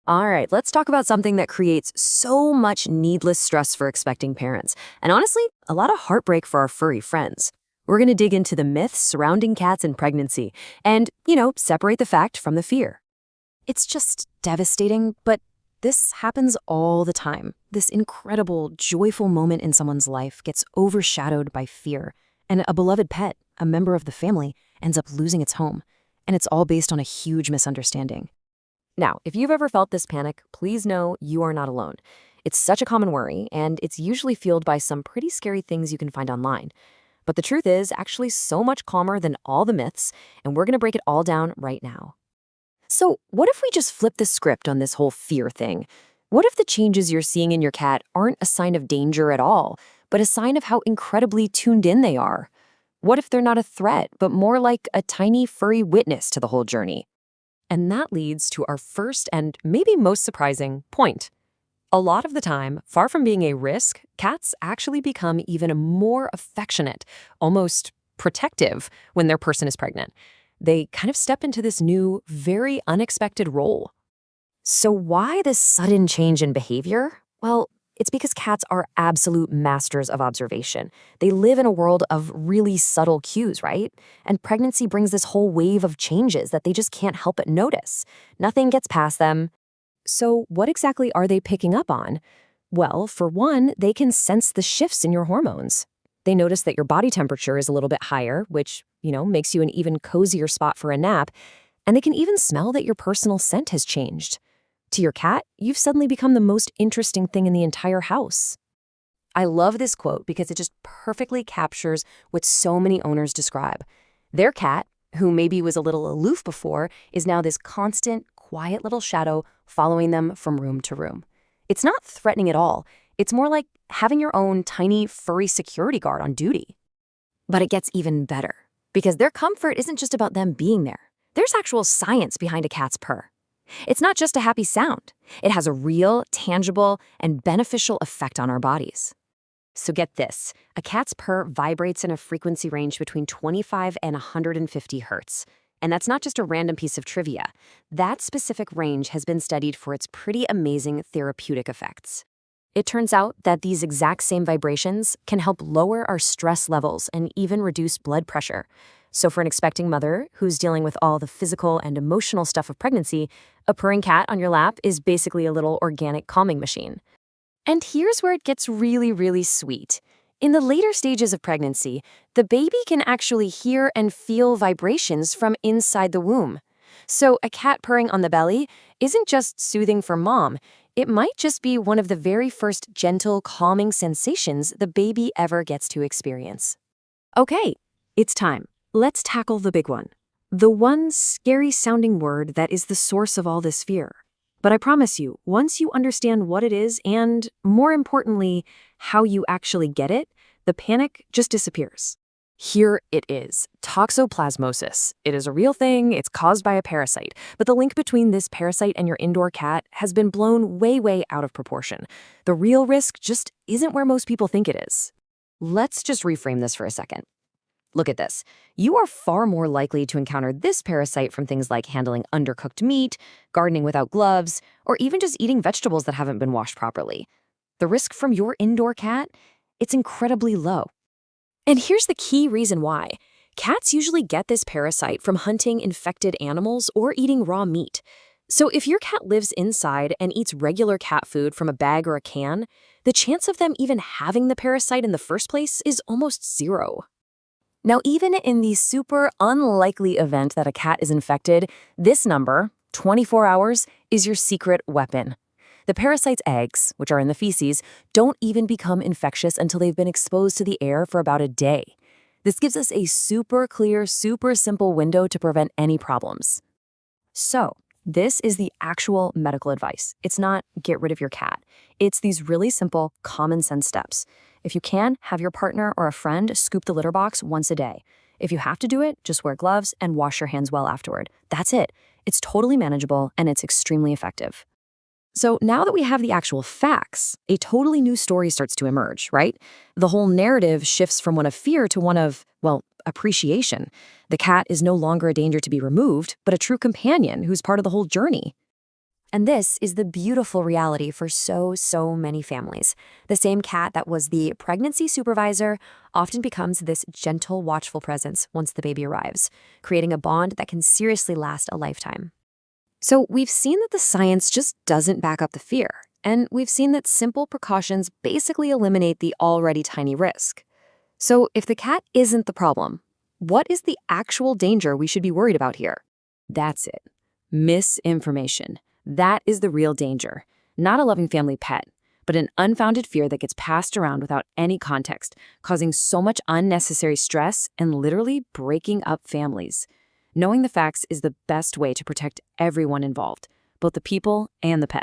All right, let's talk about something that creates so much needless stress for expecting parents, and honestly, a lot of heartbreak for our furry friends. We're going to dig into the myths surrounding cats and pregnancy and, separate the fact from the fear. It's just devastating, but this happens all the time. This incredible, joyful moment in someone's life gets overshadowed by fear, and a beloved pet, a member of the family, ends up losing its home. And it's all based on a huge misunderstanding. Now, if you've ever felt this panic, please know you are not alone. It's such a common worry, and it's usually fueled by some pretty scary things you can find online. But the truth is actually so much calmer than all the myths, and we're going to break it all down right now. So, what if we just flip the script on this whole fear thing? What if the changes you're seeing in your cat aren't a sign of danger at all, but a sign of how incredibly tuned in they are? What if they're not a threat, but more like a tiny furry witness to the whole journey? And that leads to our first and maybe most surprising point. A lot of the time, far from being a risk, cats actually become even more affectionate, almost protective when their person is pregnant. They kind of step into this new, very unexpected role. So why this sudden change in behavior? Well, it's because cats are absolute masters of observation. They live in a world of really subtle cues, right? And pregnancy brings this whole wave of changes that they just can't help but notice. Nothing gets past them. So what exactly are they picking up on? Well, for one, they can sense the shifts in your hormones. They notice that your body temperature is a little bit higher, which, makes you an even cozier spot for a nap. And they can even smell that your personal scent has changed. To your cat, you've suddenly become the most interesting thing in the entire house. I love this quote because it just perfectly captures what so many owners describe. Their cat, who maybe was a little aloof before, is now this constant, quiet little shadow following them from room to room. It's not threatening at all. It's more like having your own tiny, furry security guard on duty. But it gets even better, because their comfort isn't just about them being there. There's actual science behind a cat's purr. It's not just a happy sound. It has a real, tangible, and beneficial effect on our bodies. So get this, a cat's purr vibrates in a frequency range between 25 and 150 hertz. And that's not just a random piece of trivia. That specific range has been studied for its pretty amazing therapeutic effects. It turns out that these exact same vibrations can help lower our stress levels and even reduce blood pressure. So for an expecting mother who's dealing with all the physical and emotional stuff of pregnancy, a purring cat on your lap is basically a little organic calming machine. And here's where it gets really, really sweet. In the later stages of pregnancy, the baby can actually hear and feel vibrations from inside the womb. So a cat purring on the belly isn't just soothing for mom. It might just be one of the very first gentle, calming sensations the baby ever gets to experience. Okay, it's time. Let's tackle the big one. The one scary-sounding word that is the source of all this fear. But I promise you, once you understand what it is and, more importantly, how you actually get it, the panic just disappears. Here it is, toxoplasmosis. It is a real thing, it's caused by a parasite, but the link between this parasite and your indoor cat has been blown way, way out of proportion. The real risk just isn't where most people think it is. Let's just reframe this for a second. Look at this. You are far more likely to encounter this parasite from things like handling undercooked meat, gardening without gloves, or even just eating vegetables that haven't been washed properly. The risk from your indoor cat? It's incredibly low. And here's the key reason why. Cats usually get this parasite from hunting infected animals or eating raw meat. So if your cat lives inside and eats regular cat food from a bag or a can, the chance of them even having the parasite in the first place is almost zero. Now, even in the super unlikely event that a cat is infected, this number, 24 hours, is your secret weapon. The parasite's eggs, which are in the feces, don't even become infectious until they've been exposed to the air for about a day. This gives us a super clear, super simple window to prevent any problems. So, this is the actual medical advice. It's not get rid of your cat. It's these really simple, common sense steps. If you can, have your partner or a friend scoop the litter box once a day. If you have to do it, just wear gloves and wash your hands well afterward. That's it. It's totally manageable and it's extremely effective. So now that we have the actual facts, a totally new story starts to emerge, right? The whole narrative shifts from one of fear to one of, appreciation. The cat is no longer a danger to be removed, but a true companion who's part of the whole journey. And this is the beautiful reality for so many families. The same cat that was the pregnancy supervisor often becomes this gentle, watchful presence once the baby arrives, creating a bond that can seriously last a lifetime. So we've seen that the science just doesn't back up the fear, and we've seen that simple precautions basically eliminate the already tiny risk. So if the cat isn't the problem, what is the actual danger we should be worried about here? That's it. Misinformation. That is the real danger. Not a loving family pet, but an unfounded fear that gets passed around without any context, causing so much unnecessary stress and literally breaking up families. Knowing the facts is the best way to protect everyone involved, both the people and the pet.